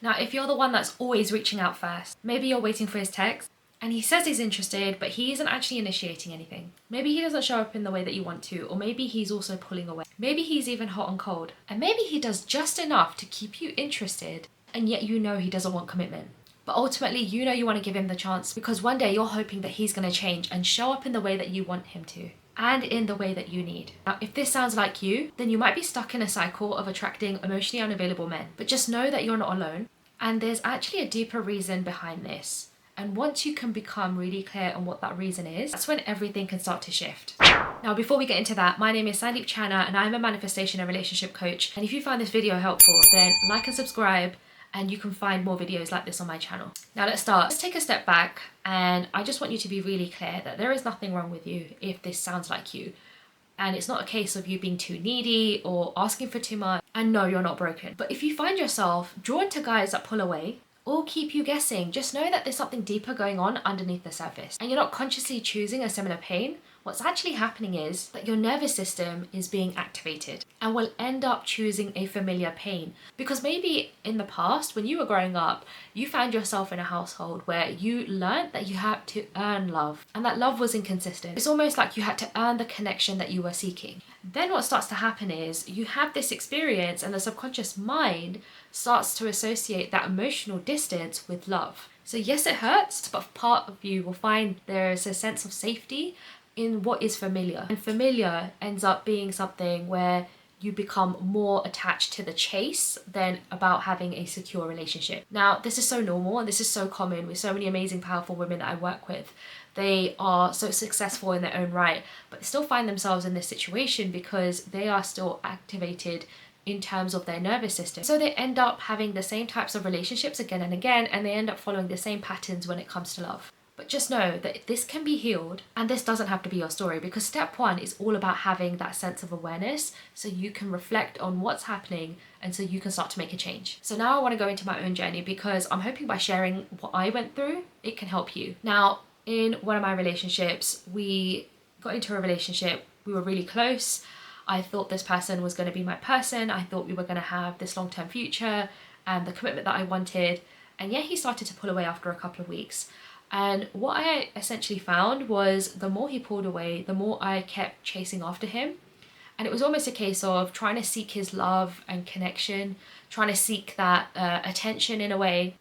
Now, if you're the one that's always reaching out first, maybe you're waiting for his text and he says he's interested, but he isn't actually initiating anything. Maybe he doesn't show up in the way that you want to, or maybe he's also pulling away. Maybe he's even hot and cold, and maybe he does just enough to keep you interested, and yet you know he doesn't want commitment. But ultimately, you know you want to give him the chance because one day you're hoping that he's going to change and show up in the way that you want him to, and in the way that you need. Now, if this sounds like you, then you might be stuck in a cycle of attracting emotionally unavailable men. But just know that you're not alone, and there's actually a deeper reason behind this. And once you can become really clear on what that reason is, that's when everything can start to shift. Now, before we get into that, my name is Sandeep Channa and I'm a manifestation and relationship coach. And if you find this video helpful, then like and subscribe, and you can find more videos like this on my channel. Now let's start. Let's take a step back, and I just want you to be really clear that there is nothing wrong with you if this sounds like you. And it's not a case of you being too needy or asking for too much. And no, you're not broken. But if you find yourself drawn to guys that pull away or keep you guessing, just know that there's something deeper going on underneath the surface. And you're not consciously choosing a similar pain. What's actually happening is that your nervous system is being activated and will end up choosing a familiar pain. Because maybe in the past, when you were growing up, you found yourself in a household where you learned that you had to earn love and that love was inconsistent. It's almost like you had to earn the connection that you were seeking. Then what starts to happen is you have this experience and the subconscious mind starts to associate that emotional distance with love. So yes, it hurts, but part of you will find there is a sense of safety in what is familiar. And familiar ends up being something where you become more attached to the chase than about having a secure relationship. Now, this is so normal and this is so common with so many amazing, powerful women that I work with. They are so successful in their own right, but they still find themselves in this situation because they are still activated in terms of their nervous system. So they end up having the same types of relationships again and again, and they end up following the same patterns when it comes to love. But just know that this can be healed, and this doesn't have to be your story, because step one is all about having that sense of awareness so you can reflect on what's happening and so you can start to make a change. So now I want to go into my own journey because I'm hoping by sharing what I went through, it can help you. Now, in one of my relationships, we got into a relationship, we were really close. I thought this person was going to be my person. I thought we were going to have this long-term future and the commitment that I wanted. And yet he started to pull away after a couple of weeks. And what I essentially found was the more he pulled away, the more I kept chasing after him. And it was almost a case of trying to seek his love and connection, trying to seek that attention in a way.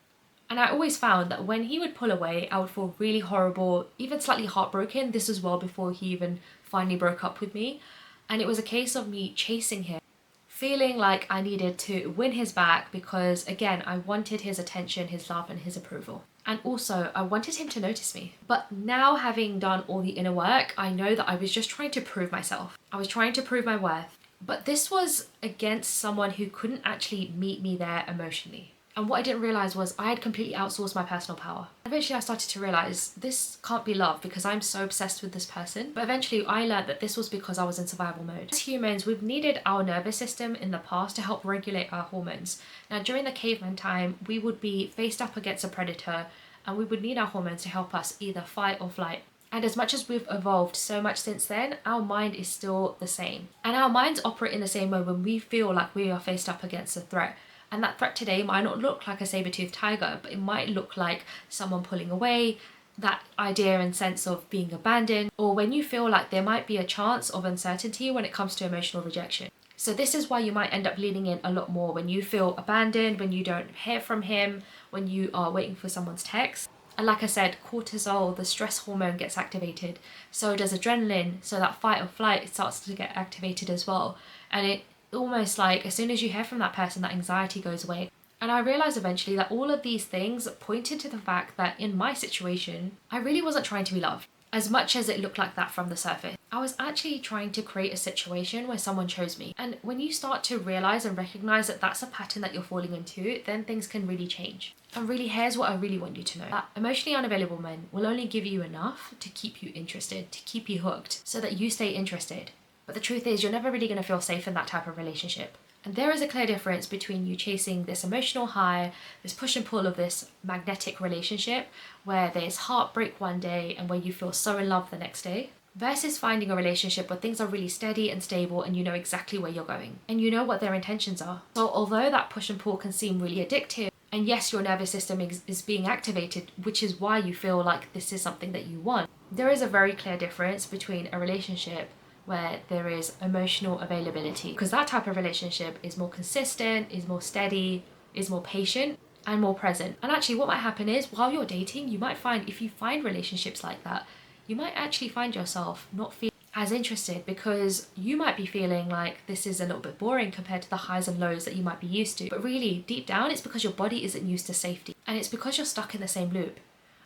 And I always found that when he would pull away, I would feel really horrible, even slightly heartbroken. This was well before he even finally broke up with me. And it was a case of me chasing him, feeling like I needed to win his back because, again, I wanted his attention, his love, and his approval. And also, I wanted him to notice me. But now, having done all the inner work, I know that I was just trying to prove myself. I was trying to prove my worth. But this was against someone who couldn't actually meet me there emotionally. And what I didn't realize was I had completely outsourced my personal power. Eventually I started to realize this can't be love because I'm so obsessed with this person. But eventually I learned that this was because I was in survival mode. As humans, we've needed our nervous system in the past to help regulate our hormones. Now, during the caveman time, we would be faced up against a predator and we would need our hormones to help us either fight or flight. And as much as we've evolved so much since then, our mind is still the same. And our minds operate in the same way when we feel like we are faced up against a threat. And that threat today might not look like a saber-toothed tiger, but it might look like someone pulling away, that idea and sense of being abandoned, or when you feel like there might be a chance of uncertainty when it comes to emotional rejection. So this is why you might end up leaning in a lot more when you feel abandoned, when you don't hear from him, when you are waiting for someone's text. And like I said, cortisol, the stress hormone, gets activated. So does adrenaline, so that fight or flight starts to get activated as well. And it almost like as soon as you hear from that person, that anxiety goes away. And I realized eventually that all of these things pointed to the fact that in my situation, I really wasn't trying to be loved as much as it looked like that from the surface. I was actually trying to create a situation where someone chose me. And when you start to realize and recognize that that's a pattern that you're falling into, then things can really change. And really, here's what I really want you to know. That emotionally unavailable men will only give you enough to keep you interested, to keep you hooked, so that you stay interested. But the truth is, you're never really going to feel safe in that type of relationship. And there is a clear difference between you chasing this emotional high, this push and pull of this magnetic relationship, where there's heartbreak one day and where you feel so in love the next day, versus finding a relationship where things are really steady and stable and you know exactly where you're going and you know what their intentions are. So although that push and pull can seem really addictive, And yes, your nervous system is being activated, which is why you feel like this is something that you want. There is a very clear difference between a relationship where there is emotional availability, because that type of relationship is more consistent, is more steady, is more patient, and more present. And actually what might happen is, while you're dating, you might find, if you find relationships like that, you might actually find yourself not feeling as interested, because you might be feeling like this is a little bit boring compared to the highs and lows that you might be used to. But really, deep down, it's because your body isn't used to safety, and it's because you're stuck in the same loop.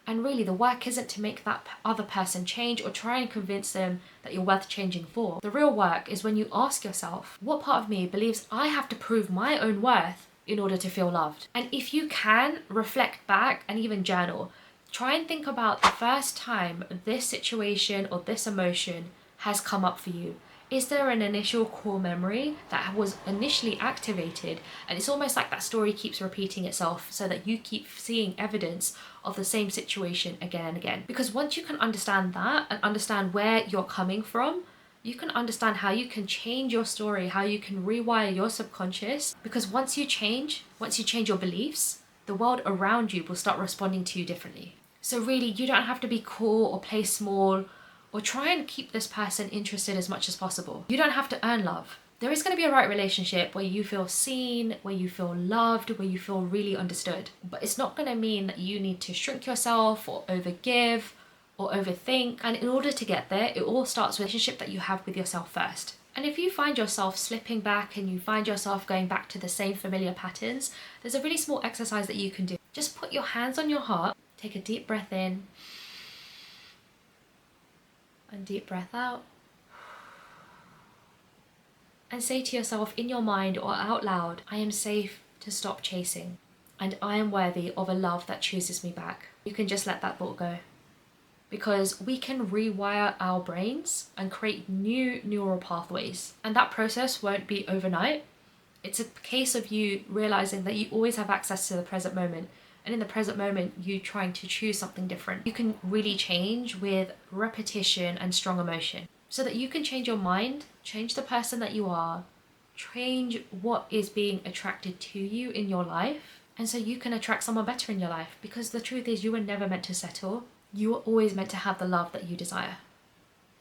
And really, the work isn't to make that other person change or try and convince them that you're worth changing for. The real work is when you ask yourself, what part of me believes I have to prove my own worth in order to feel loved? And if you can, reflect back and even journal. Try and think about the first time this situation or this emotion has come up for you. Is there an initial core memory that was initially activated? And it's almost like that story keeps repeating itself, so that you keep seeing evidence of the same situation again and again. Because once you can understand that and understand where you're coming from, you can understand how you can change your story, how you can rewire your subconscious. Because once you change your beliefs, the world around you will start responding to you differently. So really, you don't have to be cool or play small or try and keep this person interested as much as possible. You don't have to earn love. There is going to be a right relationship where you feel seen, where you feel loved, where you feel really understood. But it's not going to mean that you need to shrink yourself or overgive or overthink. And in order to get there, it all starts with the relationship that you have with yourself first. And if you find yourself slipping back and you find yourself going back to the same familiar patterns, there's a really small exercise that you can do. Just put your hands on your heart, take a deep breath in, and deep breath out, and say to yourself in your mind or out loud, I am safe to stop chasing, and I am worthy of a love that chooses me back. You can just let that thought go, because we can rewire our brains and create new neural pathways, and that process won't be overnight. It's a case of you realizing that you always have access to the present moment. And in the present moment, you trying to choose something different. You can really change with repetition and strong emotion, so that you can change your mind, change the person that you are, change what is being attracted to you in your life. And so you can attract someone better in your life, because the truth is you were never meant to settle. You were always meant to have the love that you desire.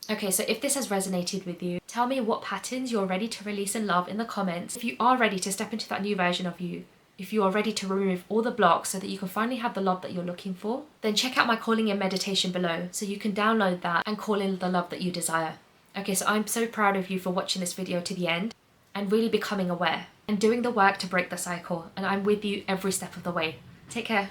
Okay, so if this has resonated with you, tell me what patterns you're ready to release in love in the comments. If you are ready to step into that new version of you, if you are ready to remove all the blocks so that you can finally have the love that you're looking for, then check out my calling in meditation below so you can download that and call in the love that you desire. Okay, so I'm so proud of you for watching this video to the end and really becoming aware and doing the work to break the cycle. And I'm with you every step of the way. Take care.